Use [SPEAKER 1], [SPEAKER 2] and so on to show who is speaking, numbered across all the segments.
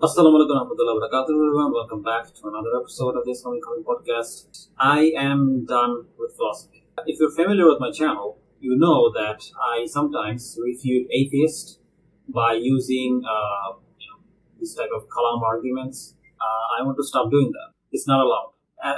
[SPEAKER 1] Assalamu alaikum warahmatullahi wabarakatuh, everyone. Welcome back to another episode of this Islamic podcast. I am done with philosophy. If you're familiar with my channel, you know that I sometimes refute atheists by using this type of Kalam arguments. I want to stop doing that. It's not allowed.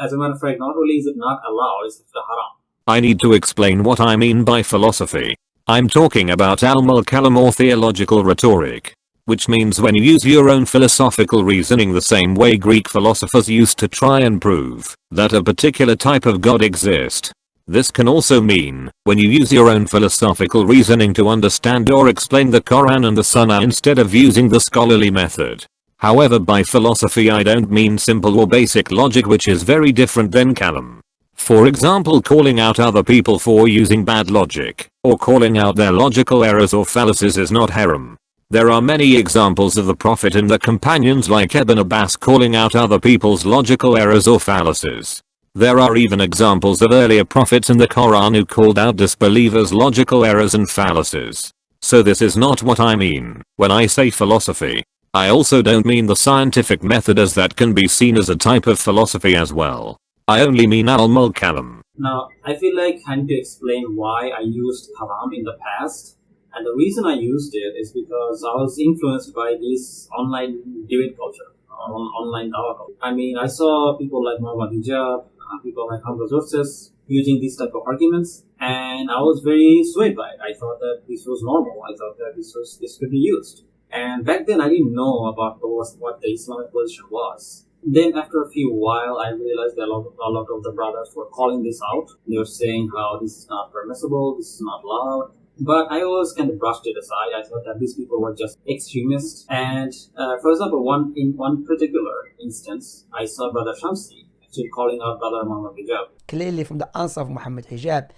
[SPEAKER 1] As a matter of fact, not only is it not allowed, it's haram.
[SPEAKER 2] I need to explain what I mean by philosophy. I'm talking about Kalam or theological rhetoric, which means when you use your own philosophical reasoning the same way Greek philosophers used to try and prove that a particular type of God exists. This can also mean when you use your own philosophical reasoning to understand or explain the Quran and the Sunnah instead of using the scholarly method. However, by philosophy I don't mean simple or basic logic, which is very different than Kalam. For example, calling out other people for using bad logic, or calling out their logical errors or fallacies is not haram. There are many examples of the Prophet and the companions like Ibn Abbas calling out other people's logical errors or fallacies. There are even examples of earlier prophets in the Quran who called out disbelievers' logical errors and fallacies. So this is not what I mean when I say philosophy. I also don't mean the scientific method, as that can be seen as a type of philosophy as well. I only mean Kalam.
[SPEAKER 1] Now, I feel like I need to explain why I used Kalam in the past. And the reason I used it is because I was influenced by this online debate culture, online dawah culture. I mean, I saw people like Mohammad Hijab, people like Hamza Zorses using these type of arguments, and I was very swayed by it. I thought that this was normal. I thought that this could be used. And back then, I didn't know about what the Islamic position was. Then after a few while, I realized that a lot of the brothers were calling this out. They were saying how this is not permissible, this is not allowed. But I always kind of brushed it aside. I thought that these people were just extremists. And for example, in one particular instance, I saw Brother Shamsi actually calling out Brother Mohammad Hijab.
[SPEAKER 3] Clearly from the answer of Mohammad Hijab,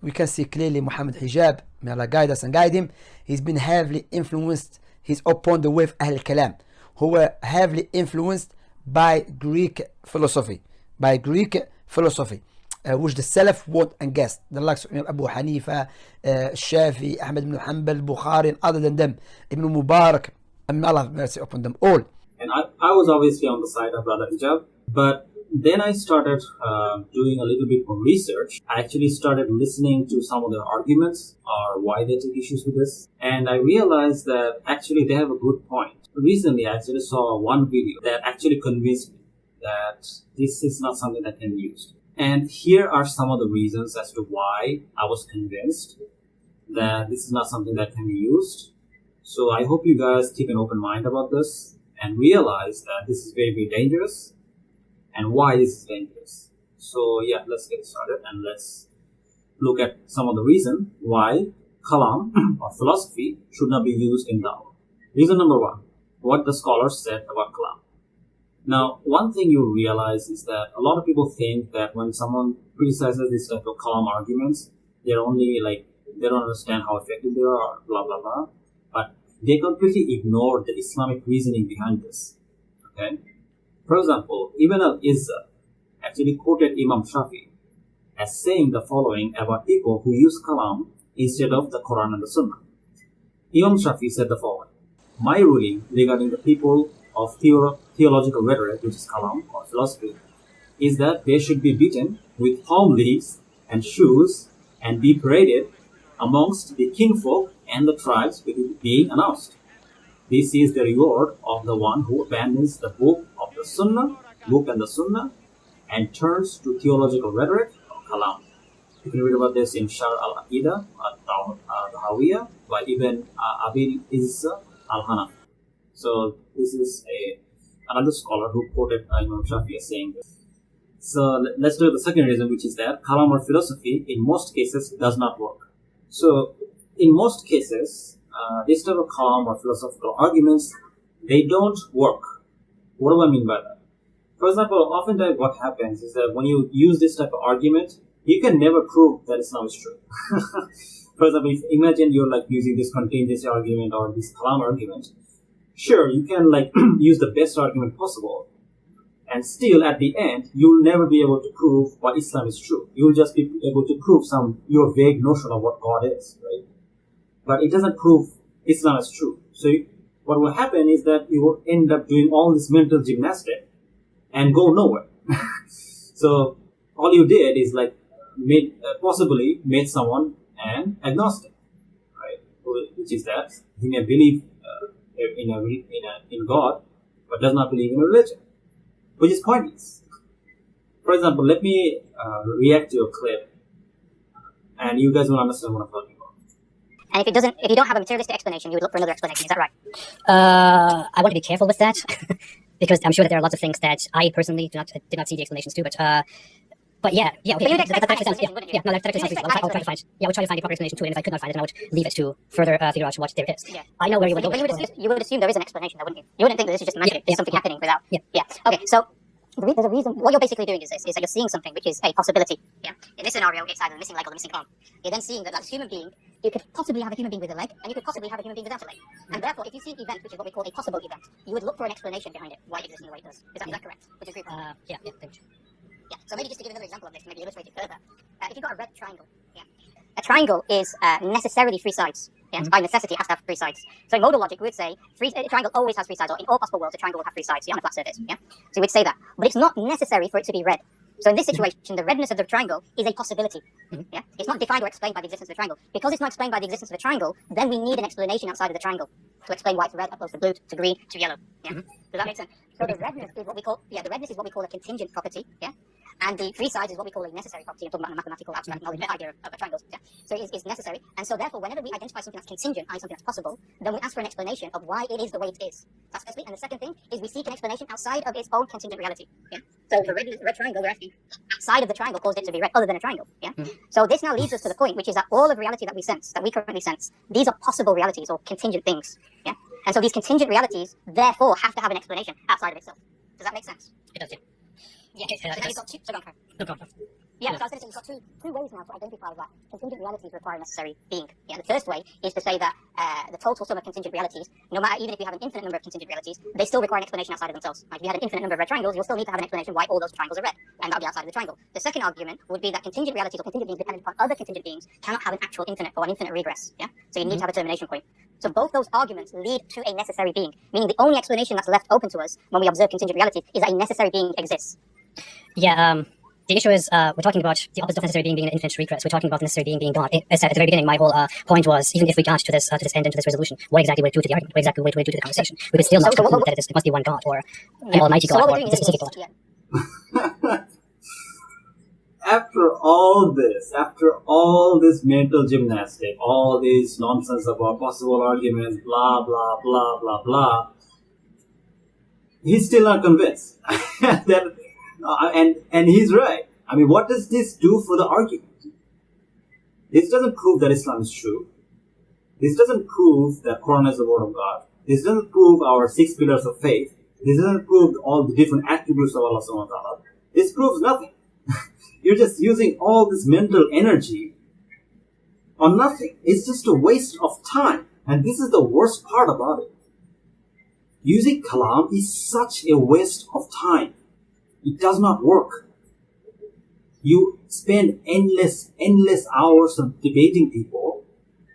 [SPEAKER 3] we can see clearly Mohammad Hijab, may Allah guide us and guide him, he's been heavily influenced, he's upon the wave Ahl Kalam, who were heavily influenced by Greek philosophy, which the Salaf want and guessed. The likes of Abu Hanifa, Shafi, Ahmad ibn Hanbal, Bukhari, and other than them, Ibn Mubarak, and may Allah have mercy upon them all.
[SPEAKER 1] And I was obviously on the side of Brother Hijab, but then I started doing a little bit more research. I actually started listening to some of their arguments or why they take issues with this. And I realized that actually they have a good point. Recently, I actually saw one video that actually convinced me that this is not something that can be used. And here are some of the reasons as to why I was convinced that this is not something that can be used. So I hope you guys keep an open mind about this and realize that this is very, very dangerous and why this is dangerous. So yeah, let's get started and let's look at some of the reasons why Kalam or philosophy should not be used in Dawah. Reason number one, what the scholars said about Kalam. Now, one thing you realize is that a lot of people think that when someone criticizes this type of Kalam arguments, they're only they don't understand how effective they are, blah, blah, blah. But they completely ignore the Islamic reasoning behind this. Okay? For example, Ibn al-Izzah actually quoted Imam Shafi as saying the following about people who use Kalam instead of the Quran and the Sunnah. Imam Shafi said the following: "My ruling regarding the people of theological rhetoric, which is Kalam or philosophy, is that they should be beaten with palm leaves and shoes and be paraded amongst the kingfolk and the tribes with it being announced. This is the reward of the one who abandons the book and the Sunnah, and turns to theological rhetoric or Kalam." You can read about this in Shar al-Aqidah al-Tahawiyah by Ibn Abil Izzah al-Hanafi. So this is another scholar who quoted Imam Shafi as saying this. So let's do the second reason, which is that Kalam or philosophy in most cases does not work. So in most cases, this type of Kalam or philosophical arguments, they don't work. What do I mean by that? For example, oftentimes what happens is that when you use this type of argument, you can never prove that Islam is true. For example, imagine you're using this contingency argument or this Kalam argument. Sure, you can use the best argument possible, and still at the end, you'll never be able to prove what Islam is true. You'll just be able to prove your vague notion of what God is, right? But it doesn't prove Islam is true. So what will happen is that you will end up doing all this mental gymnastics and go nowhere. So all you did is like possibly made someone an agnostic, right? Which is that he may believe in God, but does not believe in a religion, which is pointless. For example, let me react to a clip, and you guys will understand what I'm talking about.
[SPEAKER 4] And if you don't have a materialistic explanation, you would look for another explanation. Is that right?
[SPEAKER 5] I want to be careful with that because I'm sure that there are lots of things that I personally did not see the explanations to, but yeah, okay.
[SPEAKER 4] But you'd expect
[SPEAKER 5] that actually sounds,
[SPEAKER 4] explanation, wouldn't you?
[SPEAKER 5] no, that actually sounds reasonable. I'll try to find, we'll try to find the proper explanation to it, and if I could not find it, then I would leave it to further figure out what there is.
[SPEAKER 4] Yeah.
[SPEAKER 5] I know where you would go.
[SPEAKER 4] But you would assume there is an explanation, though, wouldn't you? You wouldn't think that this is just magic. There's something happening without.
[SPEAKER 5] Yeah.
[SPEAKER 4] Okay. So there's a reason. What you're basically doing is this: is that you're seeing something which is a possibility. Yeah. In this scenario, it's either the missing leg or the missing arm. You're then seeing that as a human being, you could possibly have a human being with a leg, and you could possibly have a human being without a leg. And therefore, if you see an event which is what we call a possible event, you would look for an explanation behind it, why it exists in the way it does. Is that correct? Would you agree with that?
[SPEAKER 5] Yeah, thank you.
[SPEAKER 4] Yeah. So maybe just to give another example of this, maybe illustrate it further. If you've got a red triangle, yeah, a triangle is necessarily three sides. Yeah, by necessity, it has to have three sides. So in modal logic, we would say a triangle always has three sides, or in all possible worlds, a triangle will have three sides. Yeah, on a flat surface. Yeah, so we'd say that, but it's not necessary for it to be red. So in this situation, the redness of the triangle is a possibility. Yeah, it's not defined or explained by the existence of the triangle. Because it's not explained by the existence of the triangle, then we need an explanation outside of the triangle to explain why it's red opposed to blue, to green, to yellow. Yeah, does that make sense? So the redness is what we call a contingent property. Yeah. And the three sides is what we call a necessary property. I'm talking about a mathematical abstract knowledge idea of a triangle. Yeah? So it's necessary. And so therefore, whenever we identify something that's contingent, i.e. something that's possible, then we ask for an explanation of why it is the way it is. That's firstly. And the second thing is we seek an explanation outside of its own contingent reality. Yeah. So the red triangle, we're asking outside of the triangle caused it to be red, other than a triangle. Yeah. So this now leads us to the point, which is that all of reality that we currently sense, these are possible realities or contingent things. Yeah. And so these contingent realities, therefore, have to have an explanation outside of itself. Does that make sense?
[SPEAKER 5] It does, yeah.
[SPEAKER 4] Yeah. So now you've got two. So go on, Karen.
[SPEAKER 5] No problem.
[SPEAKER 4] Yeah, so I was going to say, we've got two ways now to identify that contingent realities require a necessary being. Yeah, the first way is to say that the total sum of contingent realities, no matter, even if you have an infinite number of contingent realities, they still require an explanation outside of themselves. Like if you had an infinite number of red triangles, you'll still need to have an explanation why all those triangles are red, and that'll be outside of the triangle. The second argument would be that contingent realities or contingent beings dependent upon other contingent beings cannot have an actual infinite or an infinite regress. Yeah, so you need to have a termination point. So both those arguments lead to a necessary being, meaning the only explanation that's left open to us when we observe contingent realities is that a necessary being exists.
[SPEAKER 5] Yeah, the issue is we're talking about the opposite of necessary being an infinite regress. We're talking about the necessary being God. As at the very beginning, my whole point was, even if we got to this end, into this resolution, what exactly would it do to the argument? What exactly would it do to the conversation? We would still not conclude that it must be one God, or an almighty God, or a specific God.
[SPEAKER 4] Yeah.
[SPEAKER 1] After all this mental gymnastic, all this nonsense about possible arguments, blah, blah, blah, blah, blah, he's still not convinced. And he's right. I mean, what does this do for the argument? This doesn't prove that Islam is true. This doesn't prove that Quran is the word of God. This doesn't prove our 6 pillars of faith. This doesn't prove all the different attributes of Allah subhanahu wa ta'ala. This proves nothing. You're just using all this mental energy on nothing. It's just a waste of time. And this is the worst part about it. Using Kalam is such a waste of time. It does not work. You spend endless hours of debating people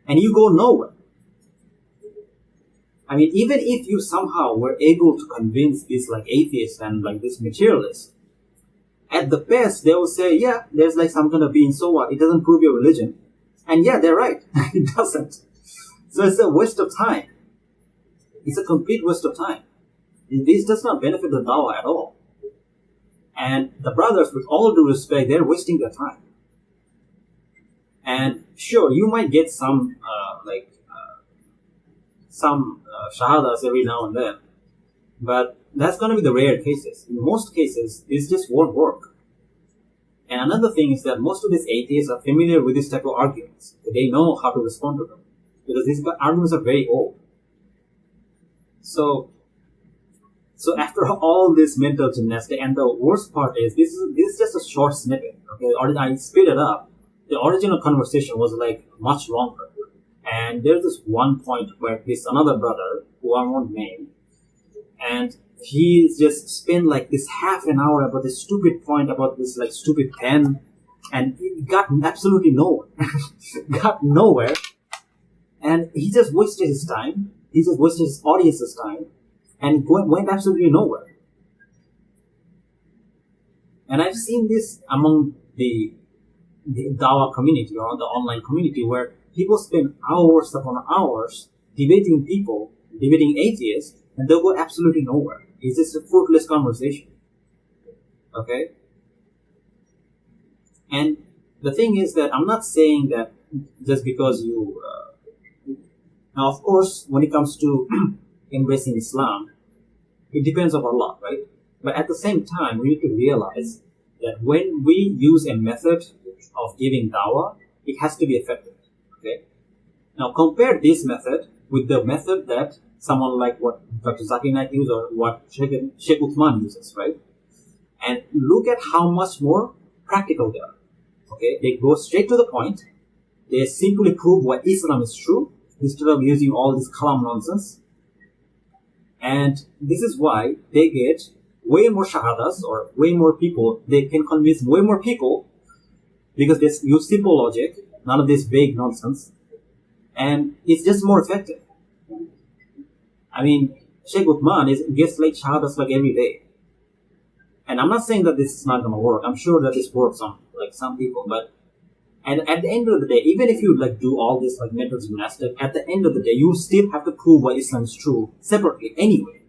[SPEAKER 1] and you go nowhere. I mean, even if you somehow were able to convince this like atheist and like this materialist, at the best they will say, yeah, there's like some kind of being, so what? It doesn't prove your religion. And yeah, they're right. It doesn't. So it's a waste of time. It's a complete waste of time. This does not benefit the dawah at all. And the brothers, with all due respect, they're wasting their time. And sure, you might get some shahadas every now and then, but that's going to be the rare cases. In most cases, this just won't work. And another thing is that most of these atheists are familiar with this type of arguments. They know how to respond to them because these arguments are very old. So after all this mental gymnastics, and the worst part is this is just a short snippet. Okay, I speed it up. The original conversation was like much longer, and there's this one point where this another brother who I won't name, and he just spent like this half an hour about this stupid point about this like stupid pen, and it got absolutely nowhere. Got nowhere, and he just wasted his time. He just wasted his audience's time and went absolutely nowhere. And I've seen this among the Dawah community or the online community, where people spend hours upon hours debating atheists, and they'll go absolutely nowhere. It's just a fruitless conversation. Okay? And the thing is that I'm not saying that just because you... now, of course, when it comes to embracing Islam, it depends on Allah, right? But at the same time, we need to realize that when we use a method of giving dawah, it has to be effective. Okay? Now, compare this method with the method that someone like what Dr. Zakir Naik uses or what Sheikh Uthman uses, right? And look at how much more practical they are. Okay? They go straight to the point. They simply prove why Islam is true instead of using all this Kalam nonsense. And this is why they get way more shahadas or way more people. They can convince way more people because they use simple logic, none of this vague nonsense. And it's just more effective. I mean, Sheikh Uthman gets like shahadas like every day. And I'm not saying that this is not going to work. I'm sure that this works on like some people, but at the end of the day, even if you like do all this like mental gymnastics, at the end of the day, you still have to prove why Islam is true separately anyway.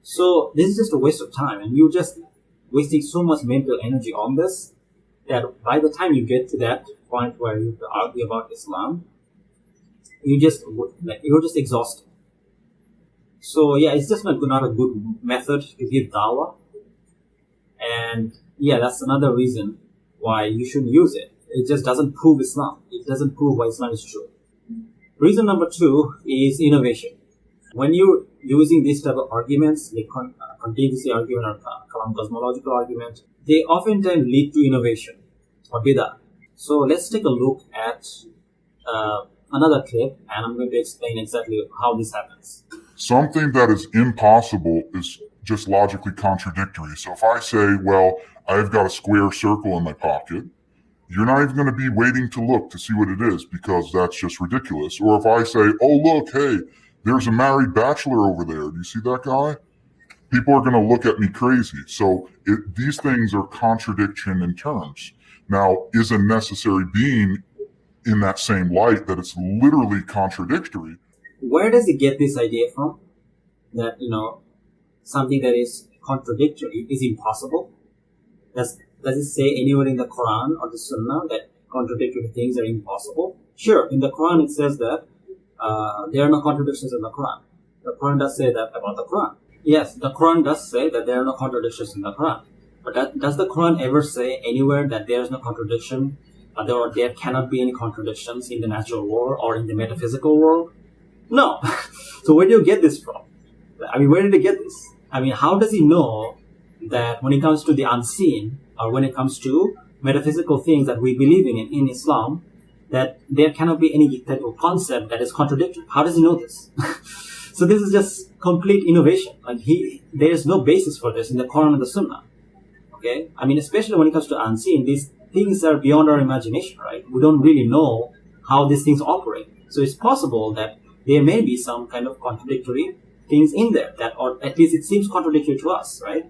[SPEAKER 1] So this is just a waste of time, and you're just wasting so much mental energy on this that by the time you get to that point where you have to argue about Islam, you're just exhausted. So yeah, it's just not a good method to give dawah, and yeah, that's another reason why you shouldn't use it. It just doesn't prove Islam. It doesn't prove why Islam is true. Reason number 2 is innovation. When you're using this type of arguments, like contingency argument or Kalam cosmological argument, they oftentimes lead to innovation or bid'ah. So let's take a look at another clip, and I'm going to explain exactly how this happens.
[SPEAKER 6] Something that is impossible is just logically contradictory. So if I say, well, I've got a square circle in my pocket, you're not even going to be waiting to look to see what it is because that's just ridiculous. Or if I say, oh, look, hey, there's a married bachelor over there. Do you see that guy? People are going to look at me crazy. So these things are contradiction in terms. Now, is a necessary being in that same light that it's literally contradictory?
[SPEAKER 1] Where does he get this idea from? That, something that is contradictory is impossible? Does it say anywhere in the Quran or the Sunnah that contradictory things are impossible? Sure, in the Quran it says that there are no contradictions in the Quran. The Quran does say that about the Quran. Yes, the Quran does say that there are no contradictions in the Quran. But does the Quran ever say anywhere that there is no contradiction, or there cannot be any contradictions in the natural world or in the metaphysical world? No. So where do you get this from? I mean, where did he get this? I mean, how does he know that when it comes to the unseen, or when it comes to metaphysical things that we believe in Islam, that there cannot be any type of concept that is contradictory? How does he know this? So this is just complete innovation. Like there is no basis for this in the Quran and the Sunnah. Okay? I mean, especially when it comes to unseen, these things are beyond our imagination, right? We don't really know how these things operate. So it's possible that there may be some kind of contradictory things in there, or at least it seems contradictory to us, right?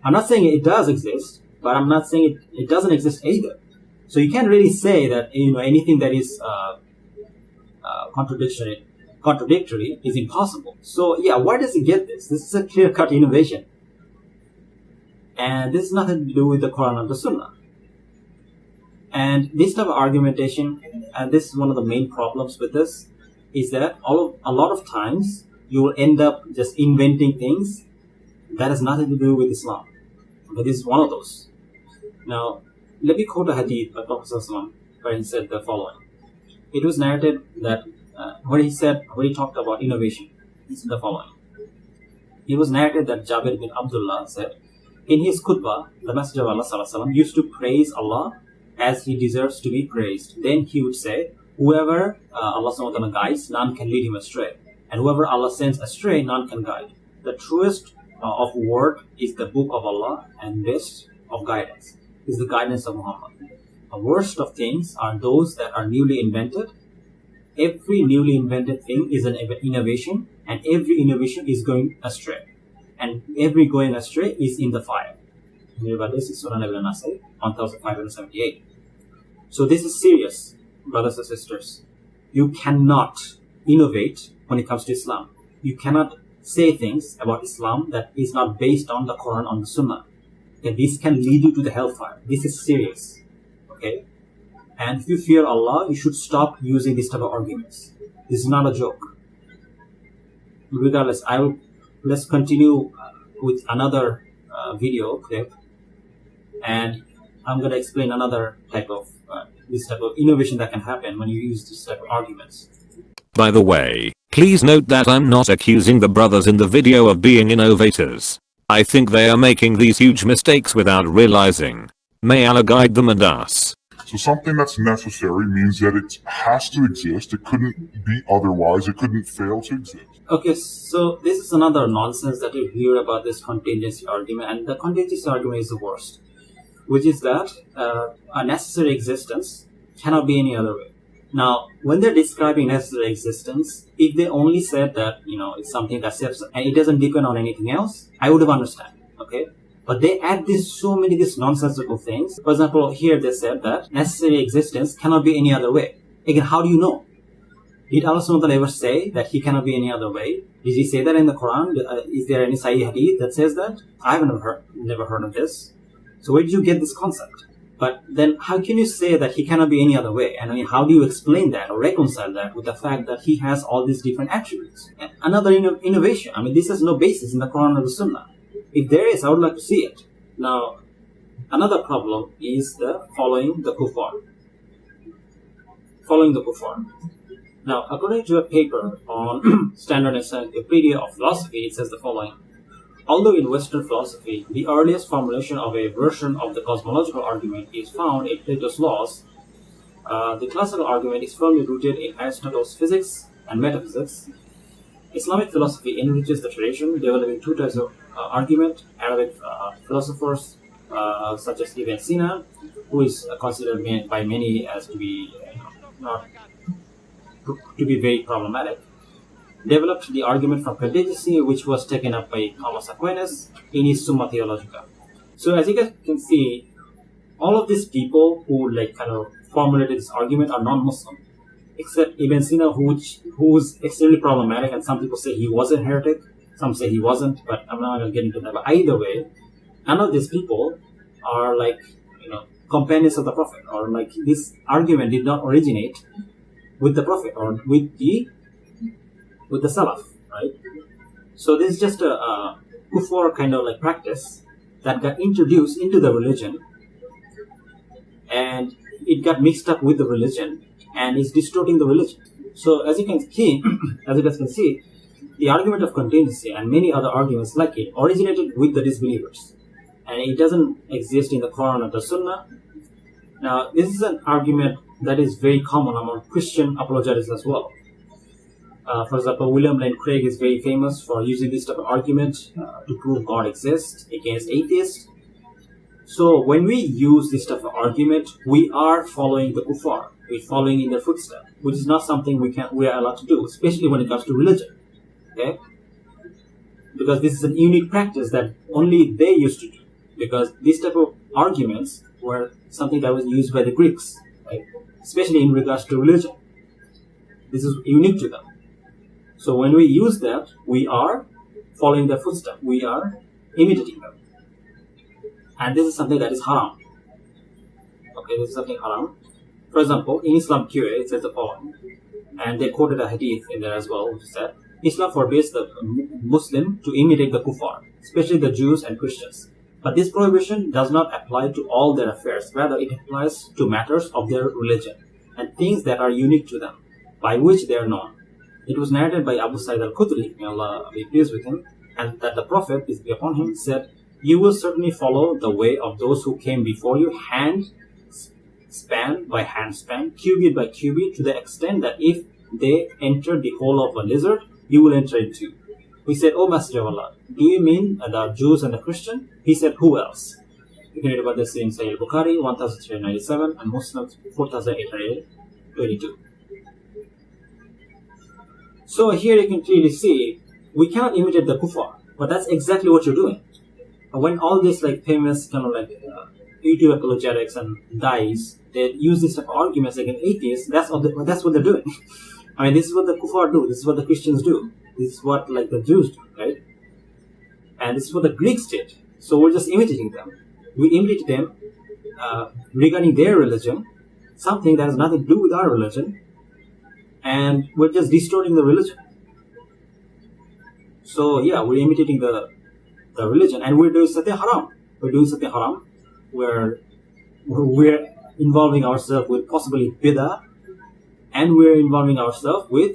[SPEAKER 1] I'm not saying it does exist, but I'm not saying it doesn't exist either. So you can't really say that anything that is contradictory is impossible. So yeah, where does he get this? This is a clear-cut innovation, and this has nothing to do with the Quran or the Sunnah. And this type of argumentation, and this is one of the main problems with this, is that a lot of times you will end up just inventing things that has nothing to do with Islam. But this is one of those. Now, let me quote a hadith by Prophet ﷺ where he said the following. It was narrated that when he talked about innovation, he said the following. It was narrated that Jabir bin Abdullah said, in his khutbah, the Messenger of Allah ﷺ used to praise Allah as he deserves to be praised. Then he would say, whoever Allah ﷺ guides, none can lead him astray. And whoever Allah sends astray, none can guide. The truest of word is the book of Allah, and best of guidance is the guidance of Muhammad. The worst of things are those that are newly invented, every newly invented thing is an innovation, and every innovation is going astray. And every going astray is in the fire. This is Surah Al-Nasr, 1578. So this is serious, brothers and sisters. You cannot innovate when it comes to Islam. You cannot say things about Islam that is not based on the Quran or the Sunnah. Okay, this can lead you to the hellfire. This is serious. Okay? And if you fear Allah, you should stop using this type of arguments. This is not a joke. Regardless, let's continue with another video clip, and I'm going to explain another type of this type of innovation that can happen when you use this type of arguments.
[SPEAKER 2] By the way, please note that I'm not accusing the brothers in the video of being innovators. I think they are making these huge mistakes without realizing. May Allah guide them and us.
[SPEAKER 6] So something that's necessary means that it has to exist. It couldn't be otherwise. It couldn't fail to exist.
[SPEAKER 1] Okay, so this is another nonsense that you hear about this contingency argument, and the contingency argument is the worst, which is that a necessary existence cannot be any other way. Now, when they're describing necessary existence, if they only said that, it's something that's and it doesn't depend on anything else, I would have understood, okay? But they add so many these nonsensical things. For example, here they said that necessary existence cannot be any other way. Again, how do you know? Did Allah subhanahu wa ta'ala ever say that he cannot be any other way? Did he say that in the Quran? Is there any Sahih Hadith that says that? I've never heard of this. So where did you get this concept? But then how can you say that he cannot be any other way? And I mean, how do you explain that or reconcile that with the fact that he has all these different attributes? And another innovation. I mean, this has no basis in the Quran or the Sunnah. If there is, I would like to see it. Now, another problem is the following the kuffar. Following the kuffar. Now, according to a paper on Standard Encyclopedia of Philosophy, it says the following. Although in Western philosophy, the earliest formulation of a version of the cosmological argument is found in Plato's laws, the classical argument is firmly rooted in Aristotle's physics and metaphysics. Islamic philosophy enriches the tradition, developing two types of argument. Arabic philosophers such as Ibn Sina, who is considered by many as to be very problematic, developed the argument from contingency, which was taken up by Thomas Aquinas in his Summa Theologica. So as you guys can see, all of these people who formulated this argument are non-Muslim, except Ibn Sina, who's extremely problematic, and some people say he was a heretic, some say he wasn't, but I'm not going to get into that. But either way, none of these people are companions of the Prophet, or this argument did not originate with the Prophet or with the Salaf, right? So this is just a kuffar kind of practice that got introduced into the religion, and it got mixed up with the religion and is distorting the religion. So as you guys can see, the argument of contingency and many other arguments like it originated with the disbelievers, and it doesn't exist in the Quran or the Sunnah. Now, this is an argument that is very common among Christian apologetics as well. For example, William Lane Craig is very famous for using this type of argument to prove God exists against atheists. So when we use this type of argument, we are following the kuffar. We're following in their footsteps, which is not something we are allowed to do, especially when it comes to religion. Okay? Because this is a unique practice that only they used to do. Because this type of arguments were something that was used by the Greeks, right? Especially in regards to religion. This is unique to them. So when we use that, we are following their footsteps. We are imitating them. And this is something that is haram. Okay, this is something haram. For example, in Islam QA, it says the following. And they quoted a hadith in there as well, which said, Islam forbids the Muslim to imitate the kuffar, especially the Jews and Christians. But this prohibition does not apply to all their affairs. Rather, it applies to matters of their religion and things that are unique to them, by which they are known. It was narrated by Abu Sa'id al-Khudri, may Allah be pleased with him, and that the Prophet, peace be upon him, said, "You will certainly follow the way of those who came before you, hand span by hand span, cubit by cubit, to the extent that if they entered the hole of a lizard, you will enter it too." We said, "O Messenger of Allah, do you mean the Jews and the Christian?" He said, "Who else?" You can read about this in Sahih Bukhari 1397 and Muslim 4822. So here you can clearly see we cannot imitate the kuffar, but that's exactly what you're doing. When all this like famous kind of like YouTube apologetics and dies, they use this type of arguments against atheists. That's what they're doing. I mean, this is what the kuffar do. This is what the Christians do. This is what like the Jews do, right? And this is what the Greeks did. So we're just imitating them. We imitate them regarding their religion, something that has nothing to do with our religion, and we're just distorting the religion. So yeah, we're imitating the religion, and we're doing something haram. We're doing something haram. We're involving ourselves with possibly bid'ah, and we're involving ourselves with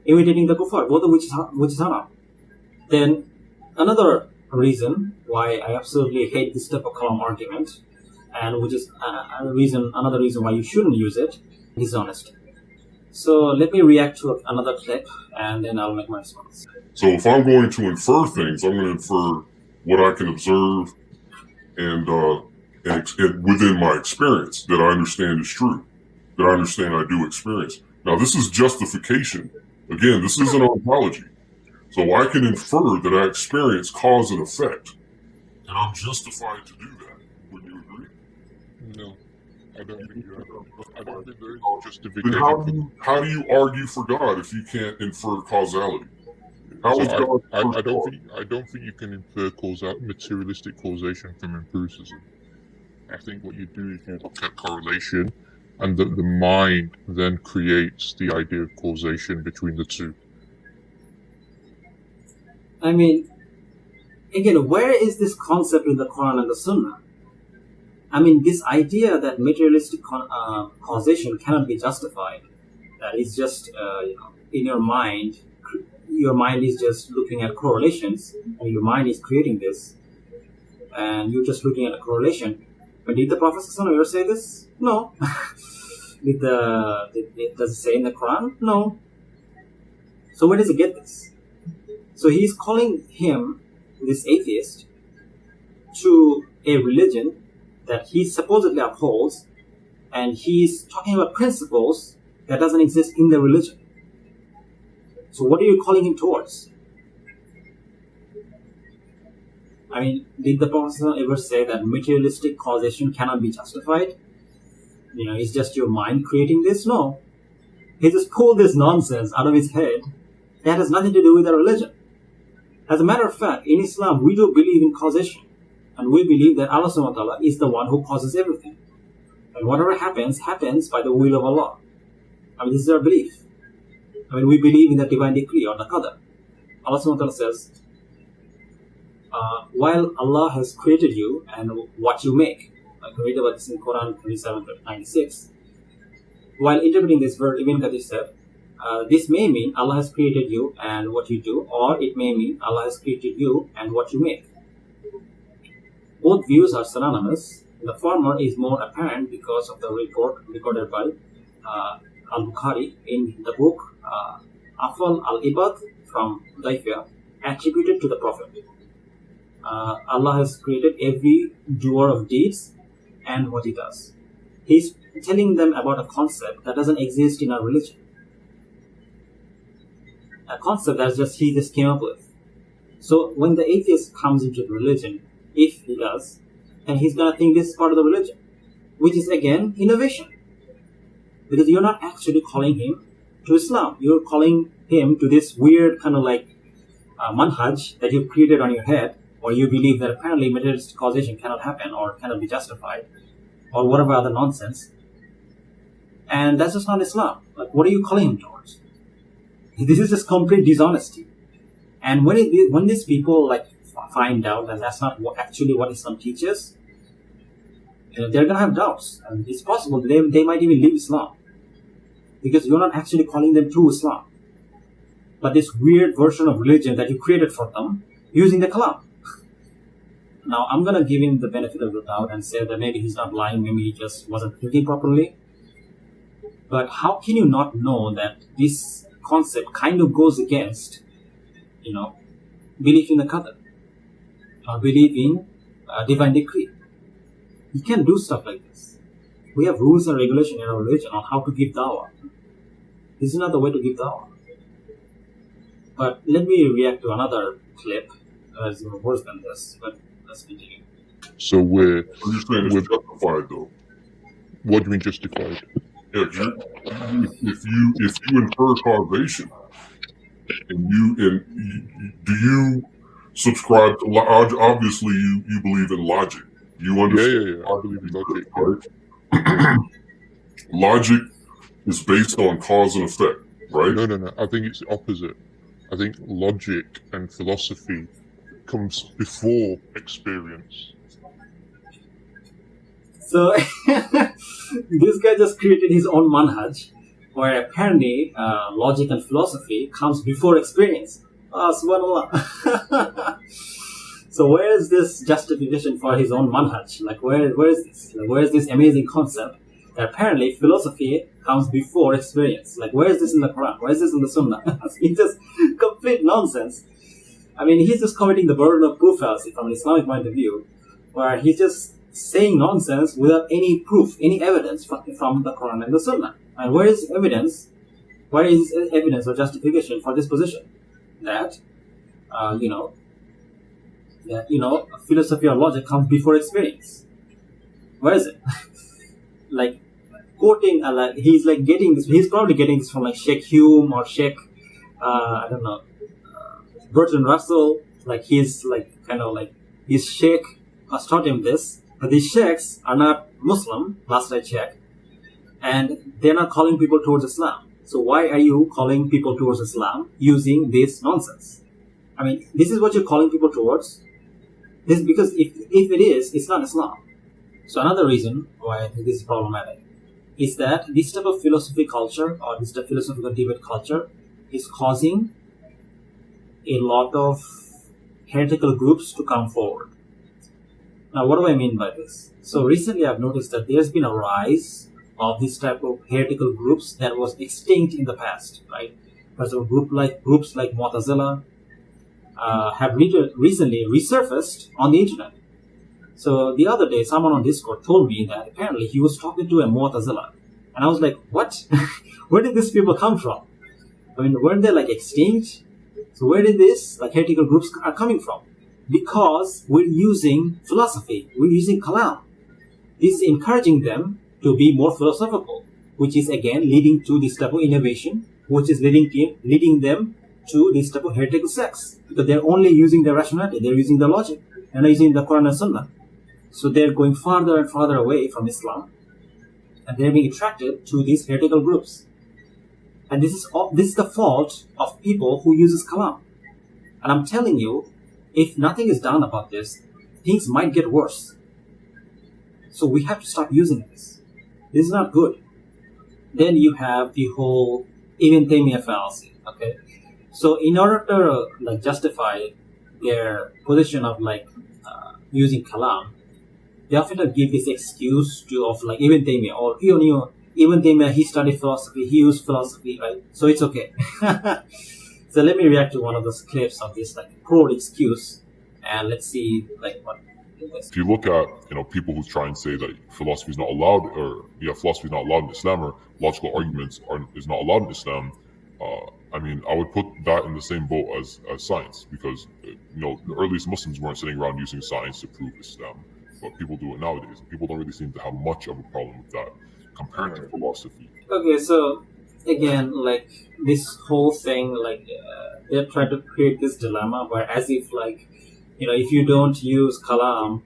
[SPEAKER 1] imitating the kuffar, both of which is haram. Then another reason why I absolutely hate this type of Kalam argument, and which is another reason why you shouldn't use it, dishonesty. So let me react to another clip, and then I'll make my response.
[SPEAKER 6] So if I'm going to infer things, I'm going to infer what I can observe and within my experience that I understand is true, that I understand I do experience. Now this is justification. Again, this isn't ontology. So I can infer that I experience cause and effect, and I'm justified to do that. Would you agree?
[SPEAKER 7] No, I don't think you have. I don't think there is
[SPEAKER 6] Then
[SPEAKER 7] justification.
[SPEAKER 6] how do you argue for God if you can't infer causality? How is God?
[SPEAKER 7] I don't think you can infer materialistic causation from empiricism. I think what you do is you look at correlation, and the mind then creates the idea of causation between the two.
[SPEAKER 1] I mean, again, where is this concept in the Quran and the Sunnah? I mean, this idea that materialistic causation cannot be justified, that is just, in your mind is just looking at correlations, and your mind is creating this, and you're just looking at a correlation. But did the Prophet ever say this? No. Does it say in the Quran? No. So where does he get this? So he's calling him, this atheist, to a religion that he supposedly upholds, and he's talking about principles that doesn't exist in the religion. So what are you calling him towards? I mean, did the Prophet ever say that materialistic causation cannot be justified? It's just your mind creating this? No. He just pulled this nonsense out of his head that has nothing to do with our religion. As a matter of fact, in Islam, we do believe in causation. And we believe that Allah subhanahu wa ta'ala is the one who causes everything. And whatever happens by the will of Allah. I mean, this is our belief. I mean, we believe in the divine decree or the qadar. Allah subhanahu wa ta'ala says, while Allah has created you and what you make, I can read about this in Quran 27:96. While interpreting this verse, Ibn Kathir said, this may mean Allah has created you and what you do, or it may mean Allah has created you and what you make. Both views are synonymous. The former is more apparent because of the report recorded by Al-Bukhari in the book Afal al-Ibad from Lipham, attributed to the Prophet. Allah has created every doer of deeds and what he does. He's telling them about a concept that doesn't exist in our religion. A concept that he just came up with. So when the atheist comes into the religion, if he does, then he's going to think this is part of the religion, which is again innovation. Because you're not actually calling him to Islam. You're calling him to this weird kind of like manhaj that you've created on your head, or you believe that apparently materialistic causation cannot happen or cannot be justified, or whatever other nonsense. And that's just not Islam. Like, what are you calling him towards? This is just complete dishonesty. And when these people like find out that that's not actually what Islam teaches, they're gonna have doubts, and it's possible they might even leave Islam because you're not actually calling them to Islam, but this weird version of religion that you created for them using the Kalam. Now I'm gonna give him the benefit of the doubt and say that maybe he's not lying, maybe he just wasn't thinking properly. But how can you not know that this concept kind of goes against, belief in the qadar, belief in divine decree? You can't do stuff like this. We have rules and regulation in our religion on how to give dawah. This is not the way to give dawah. But let me react to another clip that's even worse than this. But let's continue.
[SPEAKER 7] So we're
[SPEAKER 6] You're saying it's justified though.
[SPEAKER 7] what do you mean justified?
[SPEAKER 6] Yeah, if you infer causation, do you subscribe to obviously you believe in logic. You understand?
[SPEAKER 7] Yeah. I believe in logic.
[SPEAKER 6] Right? Logic is based on cause and effect, right?
[SPEAKER 7] No. I think it's the opposite. I think logic and philosophy comes before experience.
[SPEAKER 1] So this guy just created his own manhaj, where apparently logic and philosophy comes before experience. Subhanallah. So where is this justification for his own manhaj? Like where is this? Like, where is this amazing concept that apparently philosophy comes before experience? Like where is this in the Quran? Where is this in the Sunnah? It's just complete nonsense. I mean, he's just committing the burden of proof fallacy from an Islamic point of view, where he's just saying nonsense without any proof, any evidence from the Quran and the Sunnah. And where is evidence? Where is evidence or justification for this position? That, philosophy or logic comes before experience. Where is it? Like quoting, he's like getting this. He's probably getting this from like Sheikh Hume or Sheikh, I don't know, Bertrand Russell. Like he's like kind of like his Sheikh has taught him this. But these sheikhs are not Muslim, last I checked, and they're not calling people towards Islam. So why are you calling people towards Islam using this nonsense? I mean, this is what you're calling people towards. This is because if it is, it's not Islam. So another reason why I think this is problematic is that this type of philosophy culture or this type of philosophical debate culture is causing a lot of heretical groups to come forward. Now, what do I mean by this? So recently I've noticed that there's been a rise of this type of heretical groups that was extinct in the past, right? Because of groups like Mu'tazila have recently resurfaced on the internet. So the other day, someone on Discord told me that apparently he was talking to a Mu'tazila. And I was like, what? Where did these people come from? I mean, weren't they like extinct? So where did this like heretical groups are coming from? Because we're using philosophy, we're using Kalam. This is encouraging them to be more philosophical, which is again leading to this type of innovation, which is leading them to this type of heretical sects. Because they're only using their rationality, they're using the logic, they're not using the Quran and Sunnah. So they're going farther and farther away from Islam, and they're being attracted to these heretical groups. And this is the fault of people who uses Kalam. And I'm telling you, if nothing is done about this, things might get worse. So we have to stop using this. This is not good. Then you have the whole even Taymiah fallacy. Okay, so in order to like justify their position of like using Kalam, they often give this excuse of like Ibn Taymiyyah or Ibn Taymiyyah, he studied philosophy, he used philosophy, right? So it's okay. So let me react to one of those clips of this like broad excuse, and let's see like what.
[SPEAKER 6] If you look at people who try and say that philosophy is not allowed, or philosophy is not allowed in Islam, or logical arguments is not allowed in Islam, I mean, I would put that in the same boat as science, because the earliest Muslims weren't sitting around using science to prove Islam, but people do it nowadays. People don't really seem to have much of a problem with that compared to philosophy.
[SPEAKER 1] Okay, so again, like this whole thing, like they're trying to create this dilemma where, as if like, if you don't use Kalam,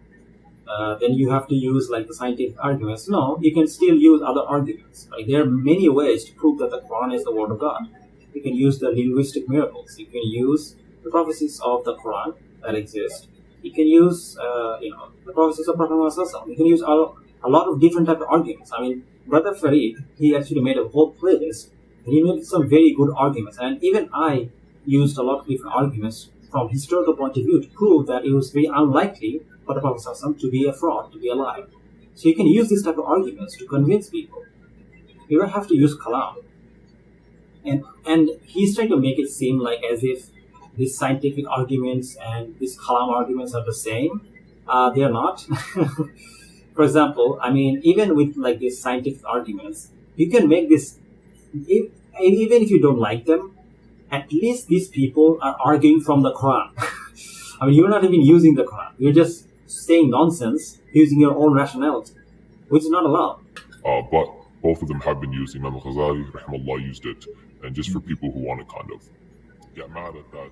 [SPEAKER 1] then you have to use like the scientific arguments. No, you can still use other arguments. Like there are many ways to prove that the Quran is the word of God. You can use the linguistic miracles. You can use the prophecies of the Quran that exist. You can use, the prophecies of Prophet Muhammad. You can use a lot of different types of arguments. I mean, Brother Farid, he actually made a whole playlist, and he made some very good arguments. And even I used a lot of different arguments from historical point of view to prove that it was very unlikely for the Prophet to be a fraud, to be a lie. So you can use this type of arguments to convince people. You don't have to use Kalam. And he's trying to make it seem like as if these scientific arguments and these Kalam arguments are the same. They are not. For example, I mean, even with like these scientific arguments, you can make this, even if you don't like them, at least these people are arguing from the Quran. I mean, you're not even using the Quran. You're just saying nonsense using your own rationality, which is not allowed.
[SPEAKER 6] But both of them have been used. Imam al-Ghazali, rahimahullah, used it. And just for people who want to kind of get mad at that,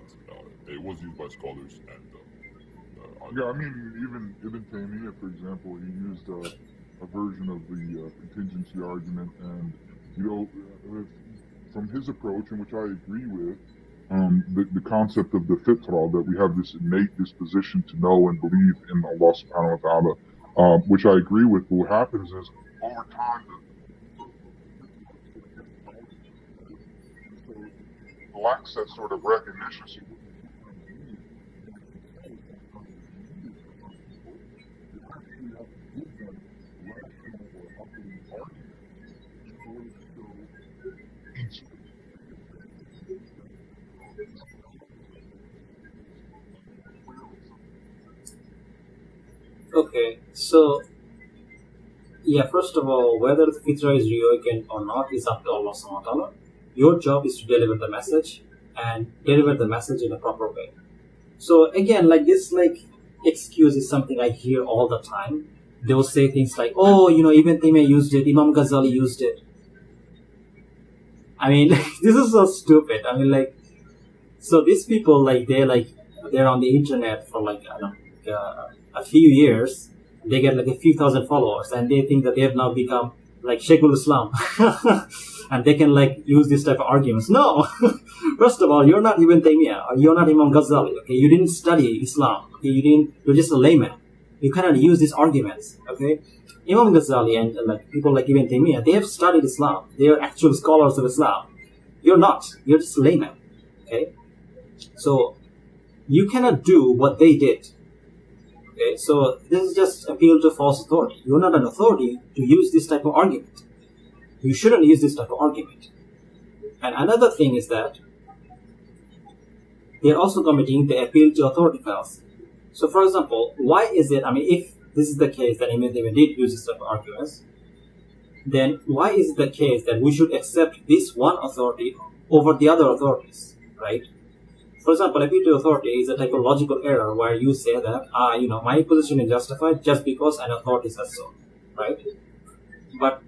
[SPEAKER 6] it was used by scholars. And
[SPEAKER 7] Yeah, I mean, even Ibn Taymiyyah, for example, he used a version of the contingency argument, and from his approach, in which I agree with, the concept of the fitra, that we have this innate disposition to know and believe in Allah subhanahu wa ta'ala, which I agree with. But what happens is, over time, lacks that sort of recognition.
[SPEAKER 1] Okay, so yeah, first of all, whether the fitra is reawakened or not is up to Allah subhanahu wa ta'ala. Your job is to deliver the message and deliver the message in a proper way. So again, like this, like excuse is something I hear all the time. They will say things like, "Oh, Ibn Taymiyyah used it, Imam Ghazali used it." I mean, this is so stupid. I mean, like, so these people, like, they're on the internet for like, I don't know, a few years. They get like a few thousand followers, and they think that they have now become like Sheikhul Islam, and they can like use this type of arguments. No, first of all, you're not Ibn Taymiyyah, or you're not Imam Ghazali. Okay, you didn't study Islam. Okay, you're just a layman. You cannot use these arguments. Okay, Imam Ghazali and like people like Ibn Taymiyyah, they have studied Islam. They are actual scholars of Islam. You're not. You're just a layman. Okay, so you cannot do what they did. Okay, so this is just appeal to false authority. You're not an authority to use this type of argument. You shouldn't use this type of argument. And another thing is that they're also committing the appeal to authority fallacy. So for example, why is it, I mean, if this is the case that Imam Taymiyyah did use this type of arguments, then why is it the case that we should accept this one authority over the other authorities, right? For example, appeal to authority is a typological error where you say that, my position is justified just because an authority says so, right? But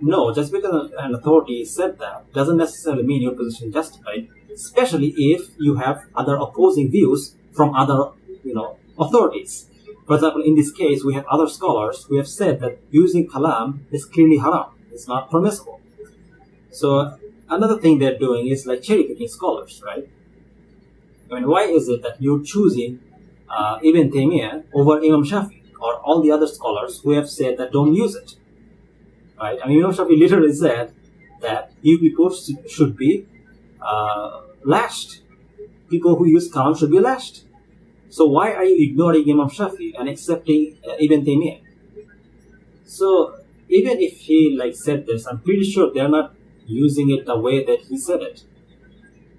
[SPEAKER 1] no, just because an authority said that doesn't necessarily mean your position is justified, especially if you have other opposing views from other, authorities. For example, in this case, we have other scholars who have said that using Kalam is clearly haram. It's not permissible. So another thing they're doing is like cherry picking scholars, right? I mean, why is it that you're choosing Ibn Taymiyyah over Imam Shafi or all the other scholars who have said that don't use it? Right? I mean, Imam Shafi literally said that you people should be lashed. People who use Kalam should be lashed. So why are you ignoring Imam Shafi and accepting Ibn Taymiyyah? So even if he said this, I'm pretty sure they're not using it the way that he said it.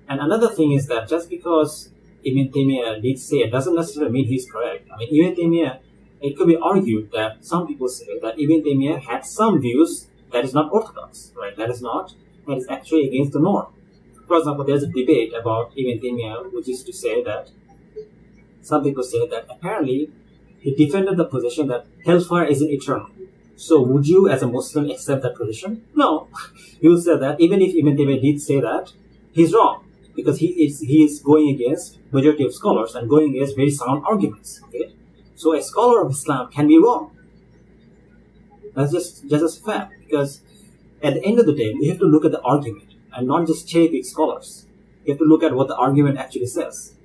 [SPEAKER 1] And another thing is that just because Ibn Taymiyyah did say it doesn't necessarily mean he's correct. I mean, Ibn Taymiyyah, it could be argued that some people say that Ibn Taymiyyah had some views that is not orthodox, right? That is actually against the norm. For example, there's a debate about Ibn Taymiyyah, which is to say that some people say that apparently he defended the position that hellfire isn't eternal. So would you as a Muslim accept that position? No. You will say that even if Ibn Taymiyyah did say that, he's wrong. Because he is going against majority of scholars and going against very sound arguments. Okay, so a scholar of Islam can be wrong. That's just a fact. Because at the end of the day, you have to look at the argument and not just cherry pick scholars. You have to look at what the argument actually says,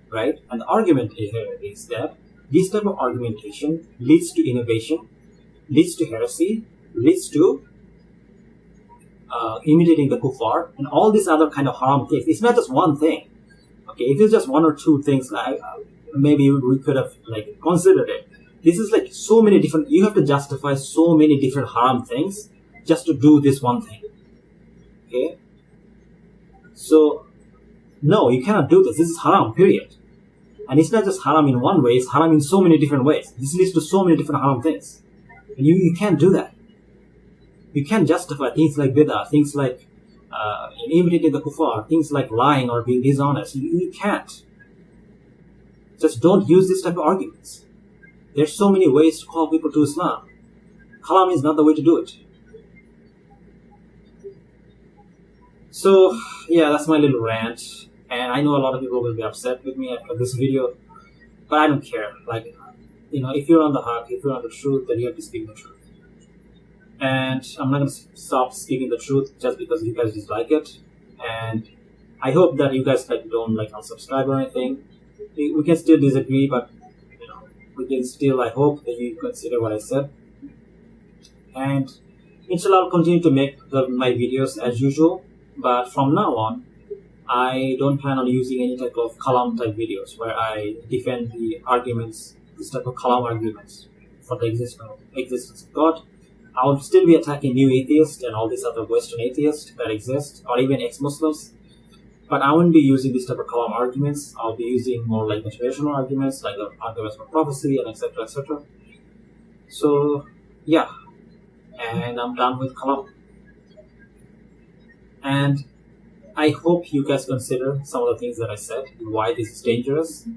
[SPEAKER 1] right? And the argument here is that this type of argumentation leads to innovation, leads to heresy, leads to imitating the kuffar, and all these other kind of haram things. It's not just one thing. Okay, if it's just one or two things, maybe we could have considered it. This is so many different. You have to justify so many different haram things just to do this one thing. Okay, so no, you cannot do this. This is haram. Period. And it's not just haram in one way. It's haram in so many different ways. This leads to so many different haram things, and you can't do that. You can't justify things like bid'ah, things like in imitating the kuffar, things like lying or being dishonest, you can't. Just don't use this type of arguments. There's so many ways to call people to Islam. Kalam is not the way to do it. So, yeah, that's my little rant. And I know a lot of people will be upset with me after this video, but I don't care. Like, if you're on the haq, if you're on the truth, then you have to speak the truth. And I'm not going to stop speaking the truth just because you guys dislike it. And I hope that you guys don't unsubscribe or anything. We can still disagree, but we can still, I hope that you consider what I said. And inshallah, I'll continue to make my videos as usual. But from now on, I don't plan on using any type of Kalam type videos where I defend the arguments, this type of Kalam arguments for the existence of God. I will still be attacking new atheists and all these other Western atheists that exist, or even ex-Muslims. But I won't be using this type of Kalam arguments. I'll be using more like motivational arguments, like the arguments for prophecy and etc. etc. So, yeah. And I'm done with Kalam. And I hope you guys consider some of the things that I said and why this is dangerous.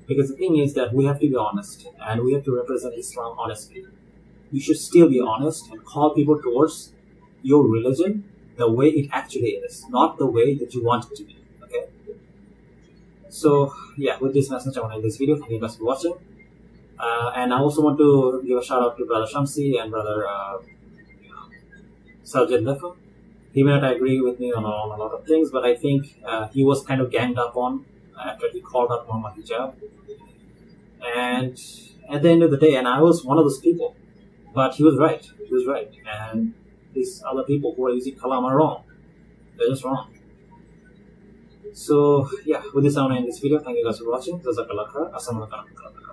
[SPEAKER 1] Because the thing is that we have to be honest and we have to represent Islam honestly. You should still be honest and call people towards your religion the way it actually is, not the way that you want it to be. Okay? So, yeah, with this message, I want to end this video. Thank you guys for watching. And I also want to give a shout out to Brother Shamsi and Brother Sajid Lipham. He may not agree with me on a lot of things, but I think he was kind of ganged up on after he called out Mohammad Hijab. And at the end of the day, and I was one of those people, but he was right. He was right. And these other people who are using Kalam are wrong. They're just wrong. So, yeah, with this, I want to end this video. Thank you guys for watching. Jazakallah khair. Assalamu alaikum.